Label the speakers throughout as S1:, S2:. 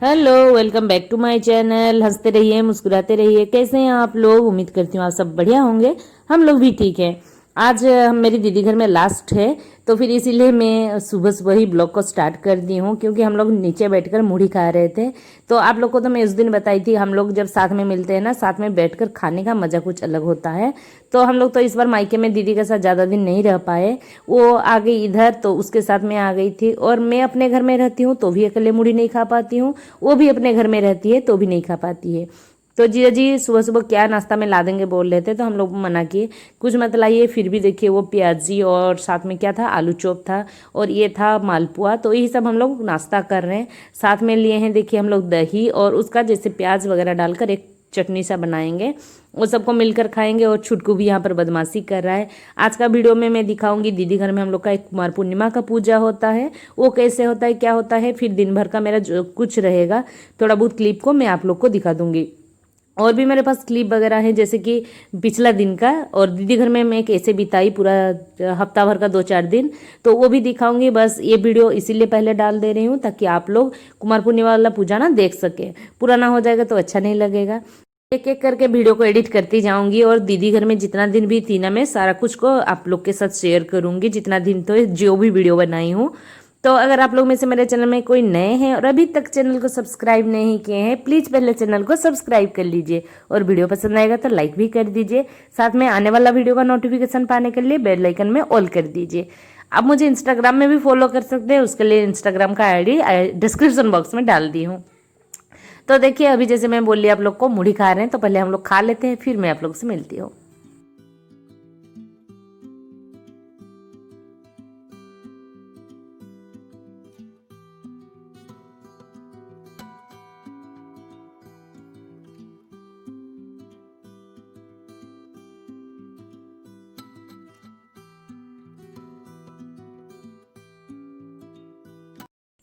S1: Hello, welcome back to my channel. हंसते रहिए, मुस्कुराते रहिए। कैसे हैं आप लोग? उम्मीद करती हूँ आप सब बढ़िया होंगे। हम लोग भी ठीक हैं। आज हम मेरी दीदी घर में लास्ट है, तो फिर इसीलिए मैं सुबह सुबह ही ब्लॉग को स्टार्ट कर दी हूँ, क्योंकि हम लोग नीचे बैठकर मुढ़ी खा रहे थे। तो आप लोग को तो मैं उस दिन बताई थी, हम लोग जब साथ में मिलते हैं ना, साथ में बैठकर खाने का मजा कुछ अलग होता है। तो हम लोग तो इस बार मायके में दीदी के साथ ज़्यादा दिन नहीं रह पाए। वो आ गई इधर, तो उसके साथ मैं आ गई थी। और मैं अपने घर में रहती हूँ तो भी अकेले मुढ़ी नहीं खा पाती हूँ, वो भी अपने घर में रहती है तो भी नहीं खा पाती है। तो जीजा जी सुबह सुबह क्या नाश्ता में ला देंगे बोल रहे थे, तो हम लोग मना किए, कुछ मत लाइए। फिर भी देखिए, वो प्याजी और साथ में क्या था, आलू चॉप था, और ये था मालपुआ। तो यही सब हम लोग नाश्ता कर रहे हैं। साथ में लिए हैं देखिए हम लोग दही, और उसका जैसे प्याज वगैरह डालकर एक चटनी सा बनाएंगे, वो सबको मिलकर खाएंगे। और छुटकू भी यहाँ पर बदमाशी कर रहा है। आज का वीडियो में मैं दिखाऊंगी दीदी घर में हम लोग का एक कुमार पूर्णिमा का पूजा होता है, वो कैसे होता है, क्या होता है। फिर दिन भर का मेरा जो कुछ रहेगा, थोड़ा बहुत क्लिप को मैं आप लोग को दिखा दूंगी। और भी मेरे पास क्लिप वगैरह है, जैसे कि पिछला दिन का, और दीदी घर में मैं कैसे बिताई पूरा हफ्ता भर का 2-4 दिन, तो वो भी दिखाऊंगी। बस ये वीडियो इसीलिए पहले डाल दे रही हूँ ताकि आप लोग कुमार पूर्णिमा वाला पूजा ना देख सके। पूरा ना हो जाएगा तो अच्छा नहीं लगेगा। एक एक करके वीडियो को एडिट करती जाऊंगी, और दीदी घर में जितना दिन भी थी ना, मैं सारा कुछ को आप लोग के साथ शेयर करूंगी, जितना दिन तो जो भी वीडियो बनाई हूँ। तो अगर आप लोग में से मेरे चैनल में कोई नए हैं और अभी तक चैनल को सब्सक्राइब नहीं किए हैं, प्लीज़ पहले चैनल को सब्सक्राइब कर लीजिए, और वीडियो पसंद आएगा तो लाइक भी कर दीजिए। साथ में आने वाला वीडियो का नोटिफिकेशन पाने के लिए बेल आइकन में ऑल कर दीजिए। आप मुझे इंस्टाग्राम में भी फॉलो कर सकते हैं, उसके लिए इंस्टाग्राम का आईडी डिस्क्रिप्शन बॉक्स में डाल दी हूँ। तो देखिए, अभी जैसे मैं बोली आप लोग को मुढ़ी खा रहे हैं, तो पहले हम लोग खा लेते हैं, फिर मैं आप लोग से मिलती हूँ।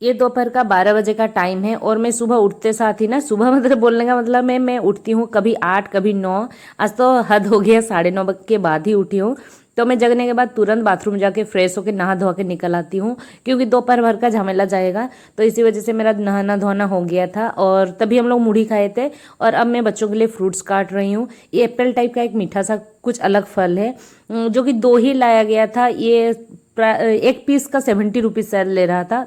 S1: ये दोपहर का 12 बजे का टाइम है, और मैं सुबह उठते साथ ही ना, सुबह मतलब बोलने का मतलब मैं उठती हूँ कभी 8 कभी 9। आज तो हद हो गया, 9:30 के बाद ही उठी हूँ। तो मैं जगने के बाद तुरंत बाथरूम जाके फ्रेश होकर नहा धो के निकल आती हूँ, क्योंकि दोपहर भर का झमेला जाएगा। तो इसी वजह से मेरा नहाना धोना हो गया था, और तभी हम लोग मुढ़ी खाए थे। और अब मैं बच्चों के लिए फ्रूट्स काट रही हूँ। ये एप्पल टाइप का एक मीठा सा कुछ अलग फल है, जो कि 2 ही लाया गया था। ये एक पीस का 70 रुपीज़ शायद ले रहा था,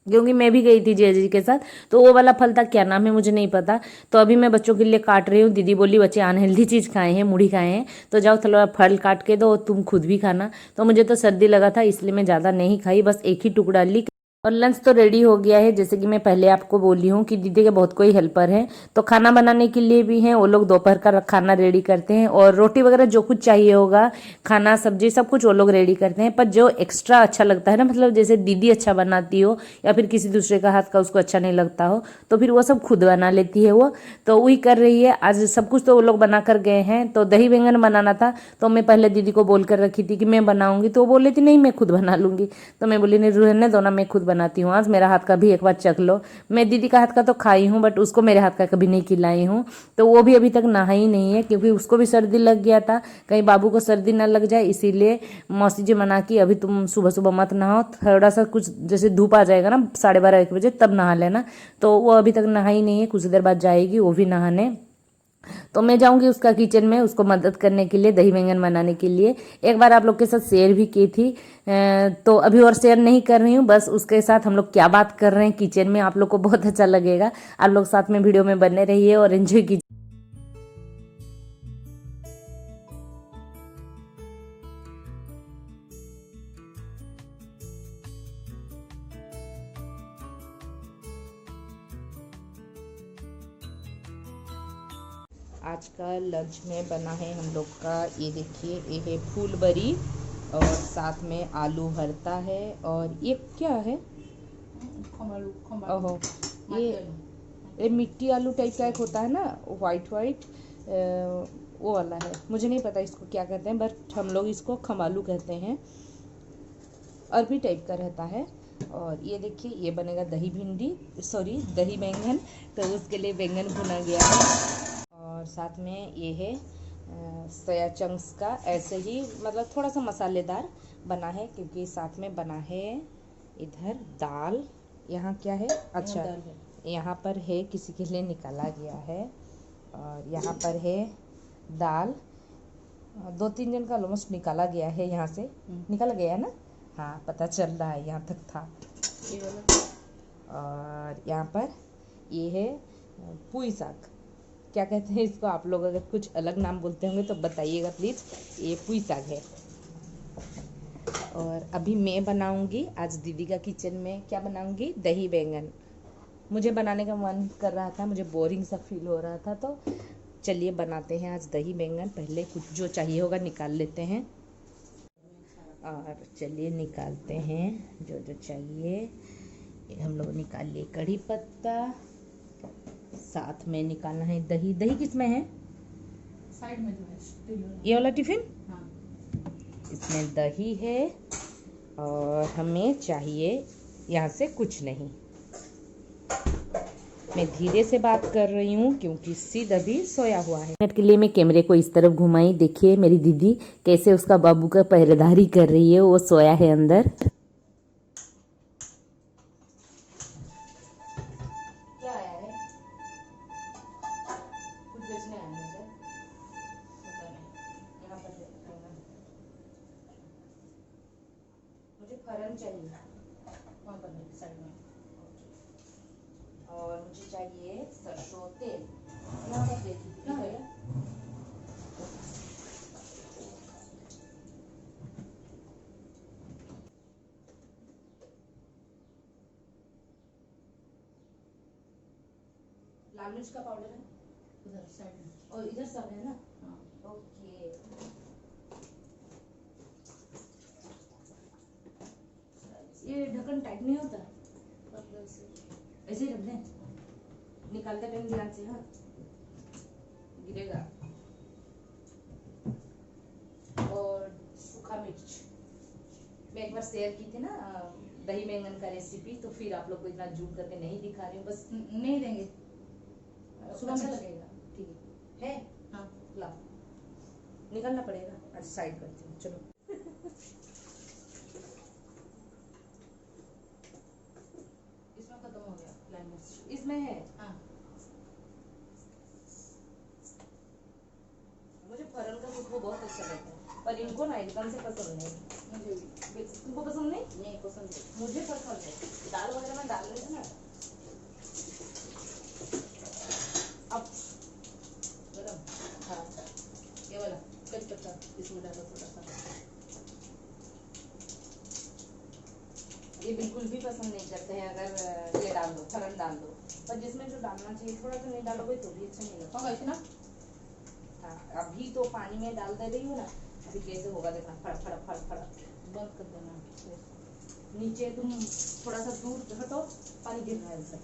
S1: क्योंकि मैं भी गई थी जीजा जी के साथ। तो वो वाला फल था, क्या नाम है मुझे नहीं पता। तो अभी मैं बच्चों के लिए काट रही हूँ। दीदी बोली बच्चे अनहेल्दी चीज़ खाए हैं, मुढ़ी खाए हैं, तो जाओ थोड़ा फल काट के दो, तुम खुद भी खाना। तो मुझे तो सर्दी लगा था, इसलिए मैं ज़्यादा नहीं खाई, बस एक ही टुकड़ा ली। और लंच तो रेडी हो गया है, जैसे कि मैं पहले आपको बोली हूँ कि दीदी के बहुत कोई हेल्पर है, तो खाना बनाने के लिए भी हैं। वो लोग दोपहर का खाना रेडी करते हैं, और रोटी वगैरह जो कुछ चाहिए होगा, खाना सब्जी सब कुछ वो लोग रेडी करते हैं। पर जो एक्स्ट्रा अच्छा लगता है ना, मतलब जैसे दीदी अच्छा बनाती हो या फिर किसी दूसरे का हाथ का उसको अच्छा नहीं लगता हो, तो फिर वो सब खुद बना लेती है वो। तो वही कर रही है आज। सब कुछ तो वो लोग बना कर गए हैं। तो दही बैंगन बनाना था, तो मैं पहले दीदी को बोल कर रखी थी कि मैं बनाऊंगी, तो वो बोल रही थी नहीं मैं खुद बना लूंगी। तो मैं बोली नहीं, रहने दो ना, मैं खुद बनाती हूँ, आज मेरा हाथ का भी एक बार चख लो। मैं दीदी का हाथ का तो खाई हूँ, बट उसको मेरे हाथ का कभी नहीं खिलाई हूँ। तो वो भी अभी तक नहा ही नहीं है, क्योंकि उसको भी सर्दी लग गया था, कहीं बाबू को सर्दी ना लग जाए, इसीलिए मौसी जी मना की अभी तुम सुबह सुबह मत नहाओ, थोड़ा सा कुछ जैसे धूप आ जाएगा ना 12:30-1 बजे, तब नहा लेना। तो वो अभी तक नहा ही नहीं है, कुछ देर बाद जाएगी वो भी नहाने। तो मैं जाऊंगी उसका किचन में, उसको मदद करने के लिए, दही बैंगन बनाने के लिए। एक बार आप लोग के साथ शेयर भी की थी, तो अभी और शेयर नहीं कर रही हूँ। बस उसके साथ हम लोग क्या बात कर रहे हैं किचन में, आप लोग को बहुत अच्छा लगेगा। आप लोग साथ में वीडियो में बने रहिए और एंजॉय कीजिए। आज का लंच में बना है हम लोग का, ये देखिए, ये है फूल बरी, और साथ में आलू भरता है, और ये क्या है, ओहो, ये मिट्टी आलू टाइप का एक होता है ना, वाइट वाइट, वो वाला है। मुझे नहीं पता इसको क्या कहते हैं, बट हम लोग इसको खमालू कहते हैं। अरबी टाइप का रहता है। और ये देखिए, ये बनेगा दही भिंडी, सॉरी दही बैंगन, तो उसके लिए बैंगन भुना गया है। और साथ में ये है सोया चंक्स का, ऐसे ही मतलब थोड़ा सा मसालेदार बना है, क्योंकि साथ में बना है इधर दाल। यहाँ क्या है, अच्छा यहाँ पर है किसी के लिए निकाला गया है, और यहाँ पर है दाल। 2-3 जन का ऑलमोस्ट निकाला गया है, यहाँ से निकाला गया है ना, हाँ पता चल रहा है, यहाँ तक था। और यहाँ पर ये है पुई साग, क्या कहते हैं इसको आप लोग, अगर कुछ अलग नाम बोलते होंगे तो बताइएगा प्लीज़। ये पुई साग है। और अभी मैं बनाऊंगी आज दीदी का किचन में, क्या बनाऊंगी, दही बैंगन। मुझे बनाने का मन कर रहा था, मुझे बोरिंग सा फील हो रहा था, तो चलिए बनाते हैं आज दही बैंगन। पहले कुछ जो चाहिए होगा निकाल लेते हैं, और चलिए निकालते हैं जो जो चाहिए। हम लोग निकाल लिए कढ़ी पत्ता, साथ में निकालना है दही। दही किस में है?
S2: साइड में जो है
S1: ये वाला टिफिन,
S2: हाँ।
S1: इसमें दही है, और हमें चाहिए यहाँ से कुछ नहीं। मैं धीरे से बात कर रही हूँ क्योंकि सिद अभी सोया हुआ है। मिनट के लिए मैं कैमरे को इस तरफ घुमाई, देखिए मेरी दीदी कैसे उसका बाबू का पहरेदारी कर रही है, वो सोया है अंदर। क्या आया है? कुछ बेचने आया है सर? पता नहीं। यहाँ पर मुझे फरन चाहिए, वहाँ पर नहीं, साइड में। और मुझे चाहिए सरसों तेल, यहाँ पर देखिए कितना है। लाल मिर्च का पाउडर है
S2: उधर साइड में,
S1: और इधर सब है ना,
S2: हाँ।
S1: ओके। ये ढक्कन टाइट नहीं होता, ऐसे ही रख दें, निकालते टाइम ध्यान से, हाँ गिरेगा। और सूखा मिर्च, मैं एक बार शेयर की थी ना दही बैंगन का रेसिपी, तो फिर आप लोग को इतना जूम करके नहीं दिखा रही हूँ, बस
S2: नहीं देंगे,
S1: अच्छा लगेगा, ठीक है।
S2: हाँ।
S1: ला निकालना पड़ेगा, अच्छा साइड करती हूँ, चलो।
S2: इसमें खत्म हो गया लाल मिर्च,
S1: इसमें है,
S2: हाँ।
S1: मुझे फरन का खुशबू बहुत अच्छा लगता है, पर इनको ना एकदम से पसंद नहीं।
S2: मुझे भी।
S1: तुमको पसंद नहीं?
S2: नहीं पसंद है,
S1: मुझे पसंद है, दाल वगैरह में डाल लेते ना। अब
S2: गरम,
S1: हाँ,
S2: ये वाला कड़ी पत्ता इसमें डालो थोड़ा सा।
S1: ये बिल्कुल भी पसंद नहीं करते हैं अगर ये डाल दो, फरन डाल दो, पर जिसमें जो डालना चाहिए थोड़ा सा नहीं डालोगे तो भी अच्छा नहीं लगता।
S2: होगा इतना?
S1: हाँ, अभी तो पानी में डाल दे रही हूँ ना, अभी कैसे होगा देखना, फड़ फड़ फड़ फड़।
S2: बंद कर देना।
S1: नीचे तुम थोड़ा सा दूर हटो, पानी गिर रहा है उधर।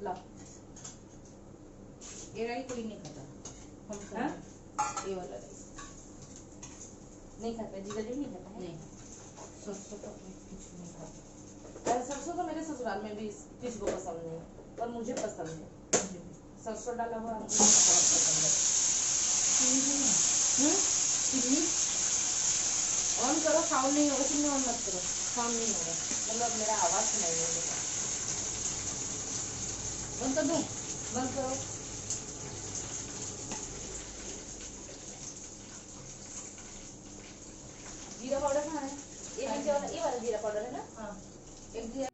S1: ला,
S2: ये राई कोई नहीं खाता, हम
S1: हाँ?
S2: खाते हैं। ये वाला राई
S1: नहीं खाता, जीजा जी नहीं खाता है?
S2: नहीं, सरसों का कुछ नहीं खाता।
S1: अरे सरसों तो मेरे ससुराल में भी किसी को पसंद नहीं, पर मुझे पसंद है।
S2: मुझे भी।
S1: सरसों डाला हुआ मुझे बहुत पसंद है। चिल्ली ऑन करो, साउंड नहीं होगा, चिल्ली ऑन मत करो, साउंड नहीं होगा, मतलब मेरा आवाज नहीं होगा।
S2: बंद कर दूं?
S1: बंद करो। जीरा पाउडर कहाँ है? ये नीचे वाला, ये वाला जीरा पाउडर है ना?
S2: हाँ।
S1: एक जीरा।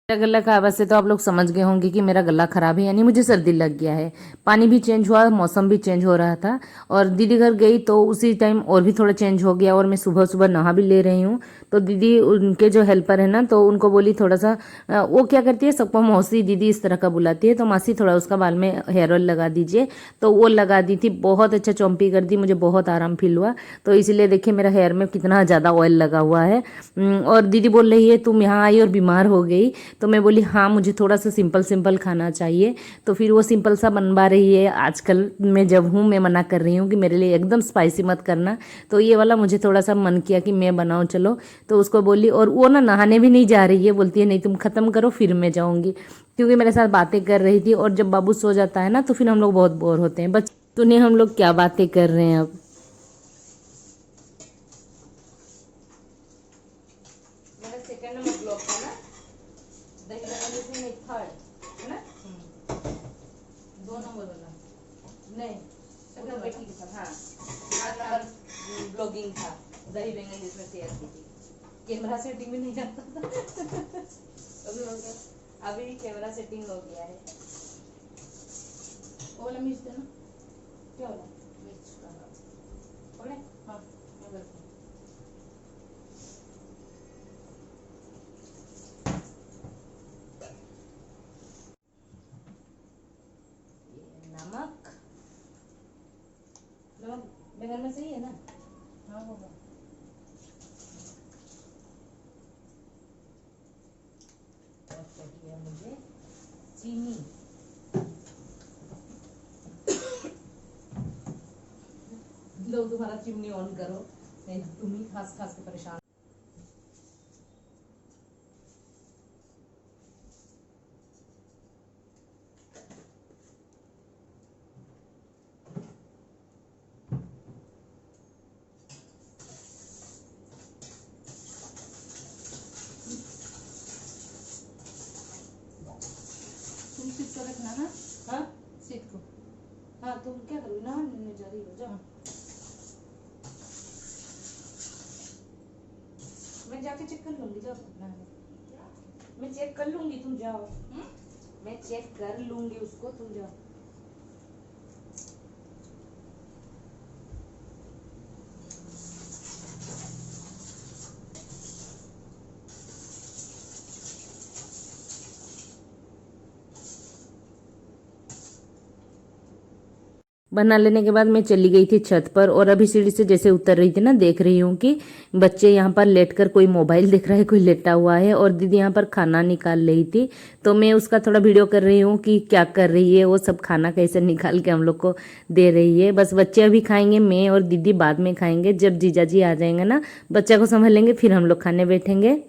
S1: मेरा गला का आवाज़ से तो आप लोग समझ गए होंगे कि मेरा गला खराब है, यानी मुझे सर्दी लग गया है। पानी भी चेंज हुआ, मौसम भी चेंज हो रहा था, और दीदी घर गई तो उसी टाइम और भी थोड़ा चेंज हो गया, और मैं सुबह सुबह नहा भी ले रही हूँ। तो दीदी उनके जो हेल्पर है ना, तो उनको बोली थोड़ा सा, वो क्या करती है, सबको मौसी दीदी इस तरह का बुलाती है, तो मासी थोड़ा उसका बाल में हेयर ऑयल लगा दीजिए, तो वो लगा दी थी, बहुत अच्छा चौंपी कर दी, मुझे बहुत आराम फील हुआ। तो इसीलिए देखिए मेरा हेयर में कितना ज़्यादा ऑयल लगा हुआ है। और दीदी बोल रही है तुम यहाँ आई और बीमार हो गई, तो मैं बोली हाँ मुझे थोड़ा सा सिंपल सिंपल खाना चाहिए। तो फिर वो सिंपल सा बनवा रही है। आजकल मैं जब हूँ मैं मना कर रही हूँ कि मेरे लिए एकदम स्पाइसी मत करना, तो ये वाला मुझे थोड़ा सा मन किया कि मैं बनाऊँ चलो। तो उसको बोली, और वो ना नहाने भी नहीं जा रही है, बोलती है नहीं तुम ख़त्म करो फिर मैं जाऊँगी, क्योंकि मेरे साथ बातें कर रही थी। और जब बाबू सो जाता है ना तो फिर हम लोग बहुत बोर होते हैं। बस सुनिए हम लोग क्या बातें कर रहे हैं अब। मेरा सेकंड नंबर ब्लॉग था ना, दही लगाने से नहीं, थर्ड है ना, 2 नंबर वाला नहीं, सेकंड बेटी था। हाँ, 8 नंबर ब्लॉगिंग था, दही बैंगन जिसमें शेयर की थी। कैमरा सेटिंग भी नहीं आता था अभी हो गया, अभी कैमरा सेटिंग हो गया है। वो वाला मिर्च देना, क्या वाला मिर्च का पकड़े, हाँ मैं करती हूँ। नमक, नमक बैंगन में सही है ना, हाँ होगा। और चाहिए मुझे चीनी, लो तुम्हारा चिमनी ऑन करो, नहीं तुम ही खास खास के परेशान। तुम सीट को रखना ना, हाँ सीट को, हाँ तुम क्या करोगे ना, मैं जा रही हो जाओ, मैं जाके चेक कर लूंगी, जाओ अपना, मैं चेक कर लूंगी तुम जाओ, मैं चेक कर लूंगी उसको, तुम जाओ। बना लेने के बाद मैं चली गई थी छत पर, और अभी सीढ़ी से जैसे उतर रही थी ना, देख रही हूँ कि बच्चे यहाँ पर लेटकर कोई मोबाइल देख रहा है, कोई लेटा हुआ है, और दीदी यहाँ पर खाना निकाल रही थी। तो मैं उसका थोड़ा वीडियो कर रही हूँ कि क्या कर रही है वो, सब खाना कैसे निकाल के हम लोग को दे रही है। बस बच्चे अभी खाएंगे, मैं और दीदी बाद में खाएंगे, जब जीजा जी आ जाएंगे ना, बच्चा को संभाल लेंगे, फिर हम लोग खाने बैठेंगे।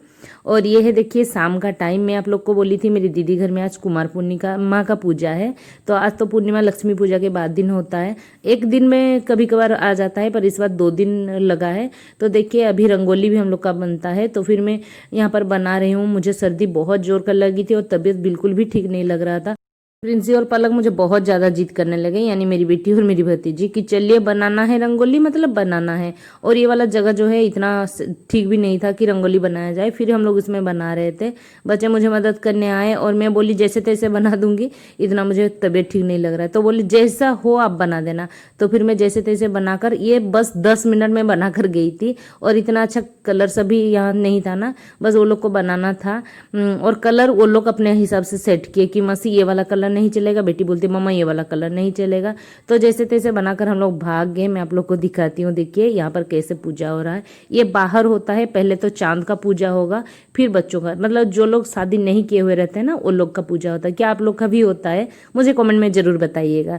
S1: और ये है देखिए शाम का टाइम, मैं आप लोग को बोली थी मेरी दीदी घर में आज कुमार पूर्णिमा माँ का पूजा है। तो आज तो पूर्णिमा लक्ष्मी पूजा के बाद दिन होता है, एक दिन में कभी कभार आ जाता है, पर इस बार 2 दिन लगा है। तो देखिए अभी रंगोली भी हम लोग का बनता है, तो फिर मैं यहाँ पर बना रही हूँ। मुझे सर्दी बहुत जोर कर लगी थी और तबीयत बिल्कुल भी ठीक नहीं लग रहा था। प्रिंसी और पलक मुझे बहुत ज़्यादा जिद करने लगे, यानी मेरी बेटी और मेरी भतीजी, कि चलिए बनाना है रंगोली, मतलब बनाना है। और ये वाला जगह जो है इतना ठीक भी नहीं था कि रंगोली बनाया जाए, फिर हम लोग इसमें बना रहे थे। बच्चे मुझे मदद करने आए और मैं बोली जैसे तैसे बना दूंगी, इतना मुझे तबीयत ठीक नहीं लग रहा है। तो बोली जैसा हो आप बना देना। तो फिर मैं जैसे तैसे बनाकर, ये बस 10 मिनट में बनाकर गई थी, और इतना अच्छा कलर सभी यहाँ नहीं था ना, बस वो लोग को बनाना था। और कलर वो लोग अपने हिसाब से सेट किए कि मसी ये वाला कलर नहीं चलेगा, बेटी बोलती मम्मा ये वाला कलर नहीं चलेगा। तो जैसे तैसे बनाकर हम लोग भाग गए। मैं आप लोग को दिखाती हूँ, देखिए यहाँ पर कैसे पूजा हो रहा है। ये बाहर होता है, पहले तो चांद का पूजा होगा, फिर बच्चों का, मतलब जो लोग शादी नहीं किए हुए रहते हैं ना, वो लोग का पूजा होता है। क्या आप लोग का भी होता है? मुझे कमेंट में जरूर बताइएगा।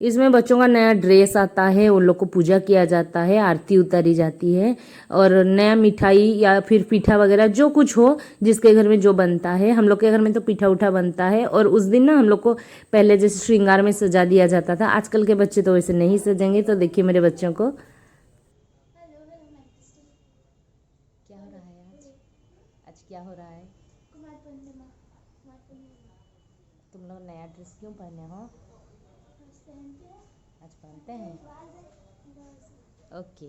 S1: इसमें बच्चों का नया ड्रेस आता है, उन लोग को पूजा किया जाता है, आरती उतारी जाती है, और नया मिठाई या फिर पीठा वगैरह जो कुछ हो, जिसके घर में जो बनता है। हम लोग के घर में तो पीठा उठा बनता है, और उस दिन ना हम लोग को पहले जैसे श्रृंगार में सजा दिया जाता था। आजकल के बच्चे तो वैसे नहीं सजेंगे। तो देखिए मेरे बच्चों को क्या हो रहा है आज। आज क्या हो रहा है?
S3: कुमार पूर्णिमा।
S1: तुम लोग नया ड्रेस क्यों पहने हो? आज पहनते हैं, ओके।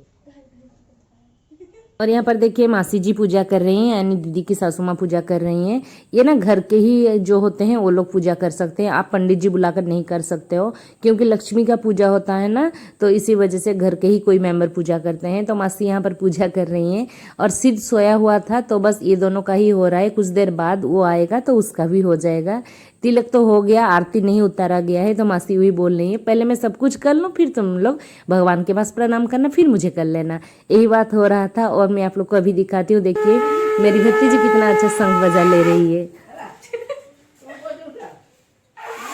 S1: और यहाँ पर देखिए मासी जी पूजा कर रही हैं, यानी दीदी की सासू माँ पूजा कर रही हैं। ये ना घर के ही जो होते हैं वो लोग पूजा कर सकते हैं, आप पंडित जी बुलाकर नहीं कर सकते हो, क्योंकि लक्ष्मी का पूजा होता है ना, तो इसी वजह से घर के ही कोई मेंबर पूजा करते हैं। तो मासी यहाँ पर पूजा कर रही हैं, और सिद्ध सोया हुआ था, तो बस ये दोनों का ही हो रहा है। कुछ देर बाद वो आएगा तो उसका भी हो जाएगा। तिलक तो हो गया, आरती नहीं उतारा गया है, तो मासी वही बोल रही है पहले मैं सब कुछ कर लूँ, फिर तुम लोग भगवान के पास प्रणाम करना, फिर मुझे कर लेना। यही बात हो रहा था। और मैं आप लोग को अभी दिखाती हूँ, देखिए मेरी भतीजी कितना अच्छा शंख बजा ले रही है।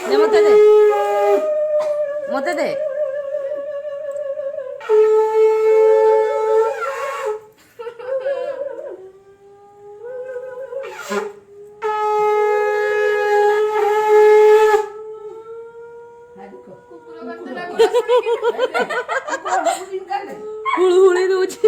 S1: दे मोते दे मोते दे हुळहुळी दूची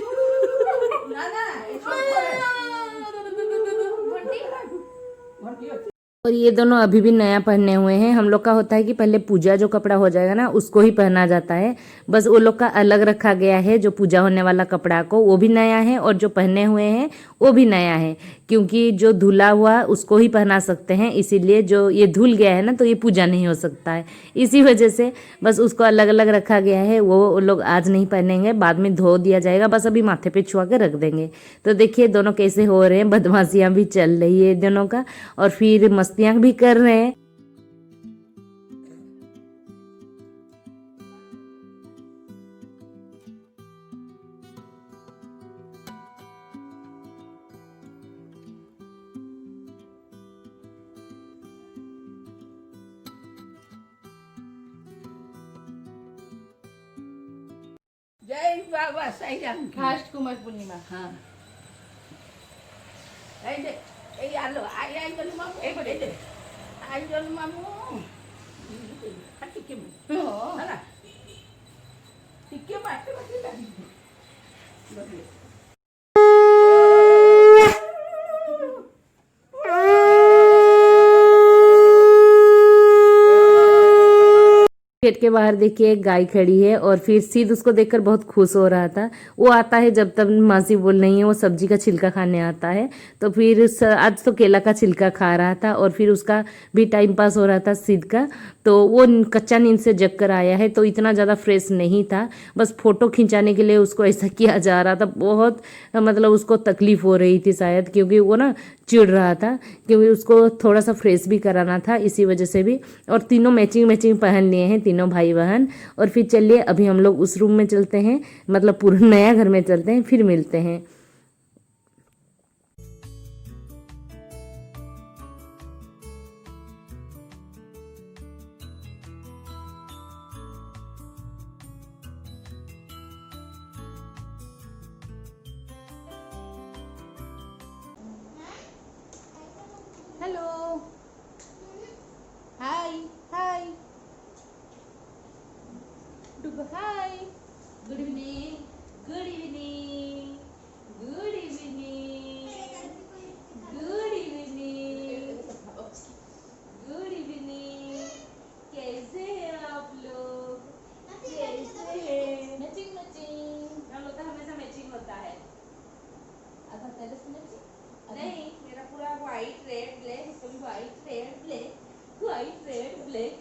S1: और ये दोनों अभी भी नया पहने हुए हैं। हम लोग का होता है कि पहले पूजा जो कपड़ा हो जाएगा ना उसको ही पहना जाता है, बस वो लोग का अलग रखा गया है। जो पूजा होने वाला कपड़ा को वो भी नया है और जो पहने हुए हैं वो भी नया है, क्योंकि जो धुला हुआ उसको ही पहना सकते हैं, इसीलिए जो ये धुल गया है ना तो ये पूजा नहीं हो सकता है, इसी वजह से बस उसको अलग अलग रखा गया है। वो लोग आज नहीं पहनेंगे, बाद में धो दिया जाएगा, बस अभी माथे पे छुआ के रख देंगे। तो देखिए दोनों कैसे हो रहे हैं, बदमाशियां भी चल रही है दोनों का और फिर मस्तियां भी कर रहे हैं।
S2: जय बाबा साई राम की।
S3: फास्ट कुमार पूर्णिमा
S2: हाँ এই যে এই আলো আই আই জল মামু এই বলে দে আই জল মামু ঠিক কি না ঠিক কি মারতে মারতে লাগি
S1: गेट के बाहर देखिए एक गाय खड़ी है और फिर सिद्ध उसको देखकर बहुत खुश हो रहा था। वो आता है जब तब मासी बोल रही है वो सब्जी का छिलका खाने आता है, तो फिर आज तो केला का छिलका खा रहा था और फिर उसका भी टाइम पास हो रहा था सिद्ध का। तो वो कच्चा नींद से जग कर आया है, तो इतना ज़्यादा फ्रेश नहीं था, बस फोटो खिंचाने के लिए उसको ऐसा किया जा रहा था। बहुत मतलब उसको तकलीफ हो रही थी शायद, क्योंकि वो ना चिढ़ रहा था, क्योंकि उसको थोड़ा सा फ्रेश भी कराना था, इसी वजह से भी। और तीनों मैचिंग मैचिंग पहन लिए हैं तीनों भाई बहन। और फिर चलिए अभी हम लोग उस रूम में चलते हैं, मतलब पूरा नया घर में चलते हैं, फिर मिलते हैं।
S3: हेलो हाय हाय डुगो hi good evening good evening good evening good evening good evening. कैसे हैं आप लोग? कैसे हैं? मैचिंग मैचिंग हम लोग का हमेशा मैचिंग होता है। अब तेरे से मैचिंग नहीं, मेरा पूरा व्हाइट रेड ब्लैक, इसको भी white red black white red black.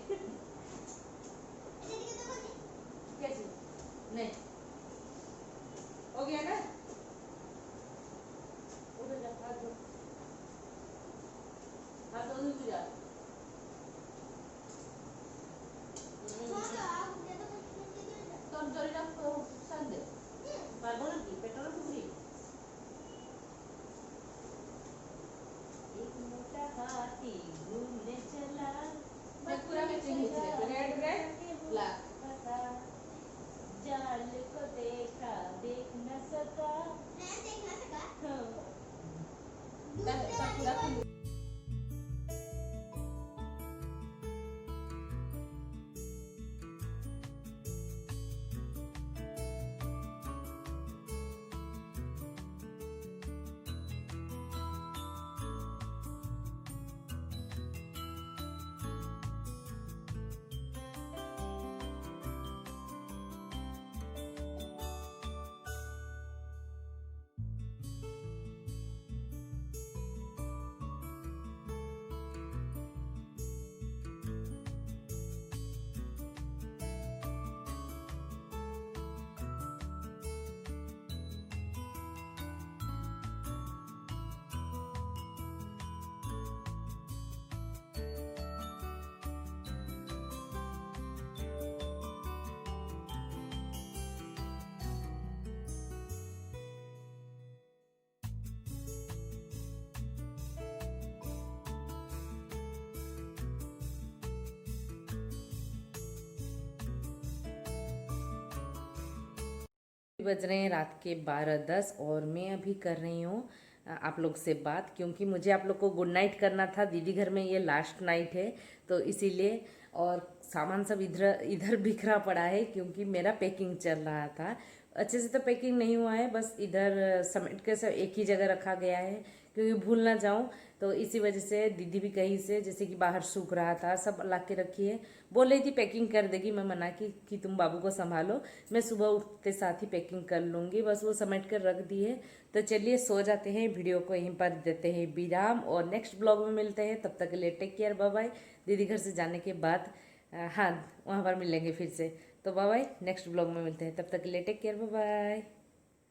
S3: कैसे
S1: बज रहे हैं रात के 12:10 और मैं अभी कर रही हूँ आप लोग से बात, क्योंकि मुझे आप लोग को गुड नाइट करना था। दीदी घर में ये लास्ट नाइट है तो इसीलिए, और सामान सब इधर इधर बिखरा पड़ा है क्योंकि मेरा पैकिंग चल रहा था। अच्छे से तो पैकिंग नहीं हुआ है, बस इधर समेट के सब एक ही जगह रखा गया है क्योंकि भूल ना जाऊं। तो इसी वजह से दीदी भी कहीं से जैसे कि बाहर सूख रहा था सब ला के रखी है। बोल रही थी पैकिंग कर देगी, मैं मना की कि तुम बाबू को संभालो, मैं सुबह उठते साथ ही पैकिंग कर लूँगी, बस वो समेट कर रख दी है। तो चलिए सो जाते हैं, वीडियो को यहीं पर देते हैं विराम और नेक्स्ट ब्लॉग में मिलते हैं। तब तक के लिए टेक केयर, बाय बाय। दीदी घर से जाने के बाद हाँ वहाँ पर मिलेंगे फिर से, तो बाय बाय, नेक्स्ट ब्लॉग में मिलते हैं। तब तक के लिए टेक केयर, बाय बाय।